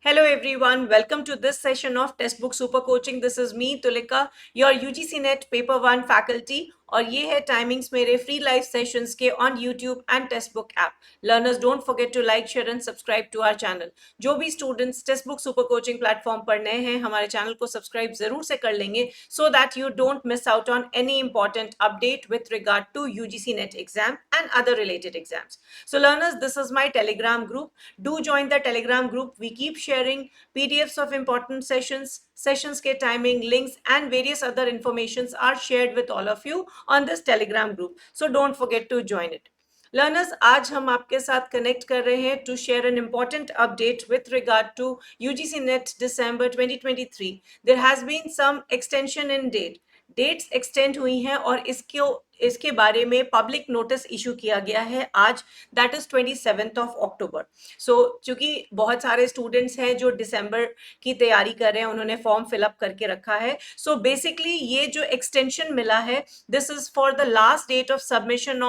Hello everyone, welcome to this session of Textbook Super Coaching. This is me, Tulika, your UGC NET Paper 1 faculty. और ये है timings मेरे free live sessions के on YouTube and Testbook app. Learners don't forget to like share and subscribe to our channel. जो भी students Testbook super coaching platform पर नए हैं, हमारे चैनल को सब्सक्राइब जरूर से कर लेंगे so that you don't miss out on any important update with regard to UGC NET exam and other related exams. So learners, this is my Telegram group. Do join the Telegram group. We keep sharing PDFs of important sessions के timing, links and various other informations are shared with all of you on this Telegram group. So don't forget to join it. Learners, आज हम आपके साथ connect कर रहे हैं to share an important update with regard to UGC NET December 2023. There has been some extension in date. Dates extend हुई हैं और इसके बारे में पब्लिक नोटिस इशू किया गया है आज, that is 27th of October. सो चूंकि बहुत सारे स्टूडेंट्स हैं जो दिसंबर की तैयारी कर रहे हैं, उन्होंने फॉर्म फिलअप करके रखा है. सो बेसिकली ये जो एक्सटेंशन मिला है, this is for the last date of submission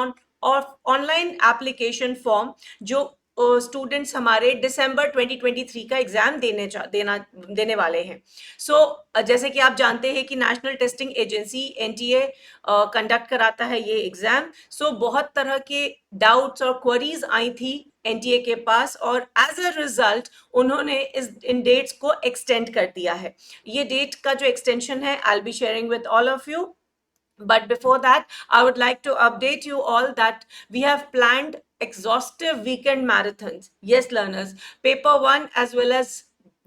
online application form जो स्टूडेंट्स हमारे दिसंबर 2023 का एग्जाम देने वाले हैं. सो जैसे कि आप जानते हैं कि national testing agency NTA conduct कराता है ये एग्जाम. सो बहुत तरह के डाउट्स और क्वेरीज आई थी एनटीए के पास और एज अ रिजल्ट उन्होंने इन डेट्स को एक्सटेंड कर दिया है. ये डेट का जो एक्सटेंशन है, I will be sharing with all of you. But before that, I would like to update you all that we have planned exhaustive weekend marathons. Yes, learners, paper 1 as well as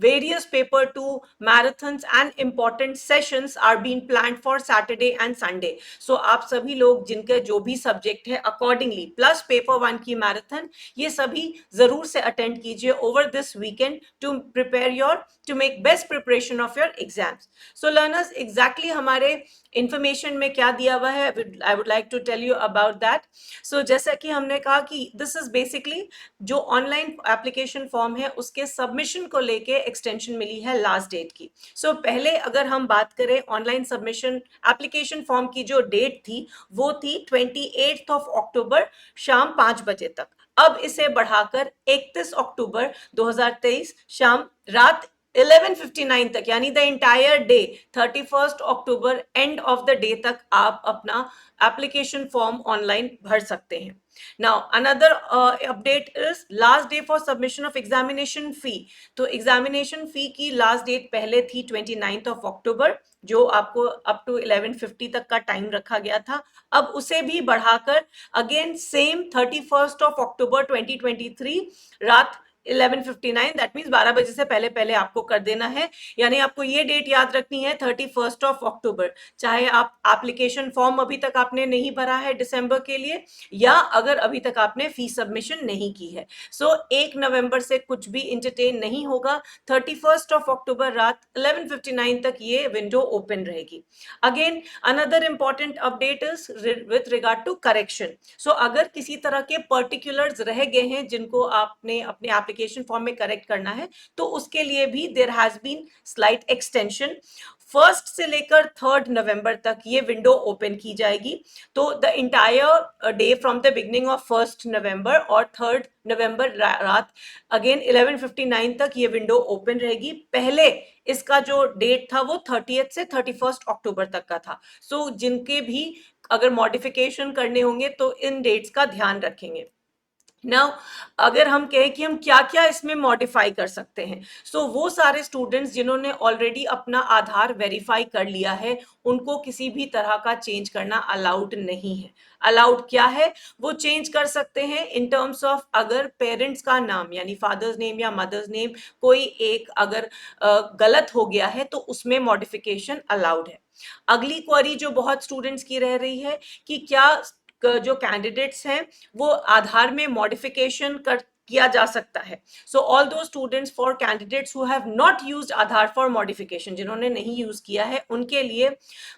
various paper 2 marathons and important sessions are being planned for Saturday and Sunday. So आप सभी लोग जिनके जो भी subject है accordingly plus paper 1 की marathon, ये सभी जरूर से attend कीजिए over this weekend to make best preparation of your exams. So learners, exactly हमारे इंफॉर्मेशन में क्या दिया हुआ है, I would like to tell you about that. So जैसा कि हमने कहा कि दिस इज बेसिकली जो ऑनलाइन एप्लीकेशन फॉर्म है उसके सबमिशन को लेके एक्सटेंशन मिली है लास्ट डेट की. सो पहले अगर हम बात करें ऑनलाइन सबमिशन एप्लीकेशन फॉर्म की जो डेट थी वो थी 28th of October शाम 5 बजे तक. अब इसे बढ़ाकर 31 अक्टूबर 2023 शाम रात 11:59 तक, यानी the entire day 31 October end of the day तक आप अपना एप्लीकेशन फॉर्म ऑनलाइन भर सकते हैं. Now another update is last day for submission of examination fee. तो examination fee की last date पहले थी 29th of October, जो आपको up to 11:50 तक का टाइम रखा गया था. अब उसे भी बढ़ाकर again same 31st of October 2023 रात 11:59, दैट मीन्स 12 बजे से पहले पहले आपको कर देना है. यानी आपको ये डेट याद रखनी है 31st of October, चाहे आप एप्लीकेशन फॉर्म अभी तक आपने नहीं भरा है दिसंबर के लिए या अगर अभी तक आपने फी सबमिशन नहीं की है. सो 1 नवंबर से कुछ भी इंटरटेन नहीं होगा. 31st of October रात 11:59 तक ये विंडो ओपन रहेगी. Again another important update is with regard to correction. So अगर किसी तरह के पर्टिकुलर्स रह गए हैं जिनको आपने अपने एप्लीकेशन फॉर्म में करेक्ट करना है, तो उसके लिए भी there has been slight extension. 1st से लेकर 3rd नवंबर तक ये विंडो ओपन की जाएगी. तो the entire day from the beginning of 1st नवंबर और 3rd नवंबर रात अगेन 11:59 तक ये विंडो ओपन रहेगी. पहले इसका जो डेट था वो 30th से 31st अक्टूबर तक का था. सो जिनके भी अगर मॉडिफिकेशन करने होंगे तो इन डेट्स का ध्यान रखेंगे. नाउ अगर हम कहें कि हम क्या क्या इसमें मॉडिफाई कर सकते हैं, सो वो सारे स्टूडेंट्स जिन्होंने ऑलरेडी अपना आधार वेरीफाई कर लिया है उनको किसी भी तरह का चेंज करना अलाउड नहीं है. अलाउड क्या है, वो चेंज कर सकते हैं इन टर्म्स ऑफ अगर पेरेंट्स का नाम यानी फादर्स नेम या मदर्स नेम कोई एक अगर गलत हो गया है तो उसमें मॉडिफिकेशन अलाउड है. अगली क्वेरी जो बहुत स्टूडेंट्स की रह रही है कि क्या जो कैंडिडेट्स हैं वो आधार में मॉडिफिकेशन किया जा सकता है. सो ऑल दो students for candidates who have not used Aadhaar for modification, जिन्होंने नहीं यूज किया है, उनके लिए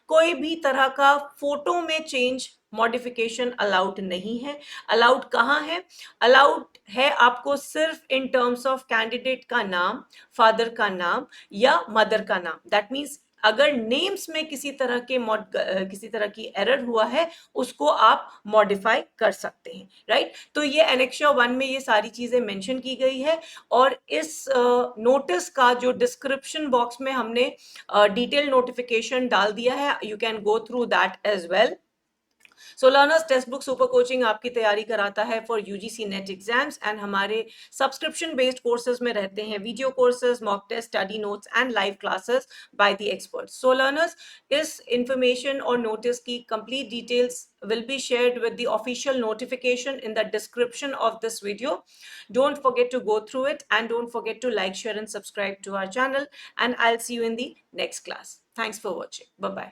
कोई भी तरह का फोटो में चेंज मॉडिफिकेशन अलाउड नहीं है. अलाउड कहाँ है, अलाउड है आपको सिर्फ इन टर्म्स ऑफ कैंडिडेट का नाम, फादर का नाम या मदर का नाम. दैट मीन्स अगर नेम्स में किसी तरह की एरर हुआ है उसको आप मॉडिफाई कर सकते हैं, राइट। तो ये एनेक्शा 1 में ये सारी चीजें मेंशन की गई है, और इस नोटिस का जो डिस्क्रिप्शन बॉक्स में हमने डिटेल नोटिफिकेशन डाल दिया है, you can go through that as well. So learners, Testbook super coaching आपकी तैयारी कराता है for UGC NET exams, and हमारे सब्सक्रिप्शन बेस्ड कोर्सेज में रहते हैं video courses, mock test, study notes and live classes by the experts. So learners, इस information और नोटिस की complete details will be shared with the official notification in the description of this video. Don't forget to go through it, and don't forget to like, share and subscribe to our channel, and I'll see you in the next class. Thanks for watching. Bye bye.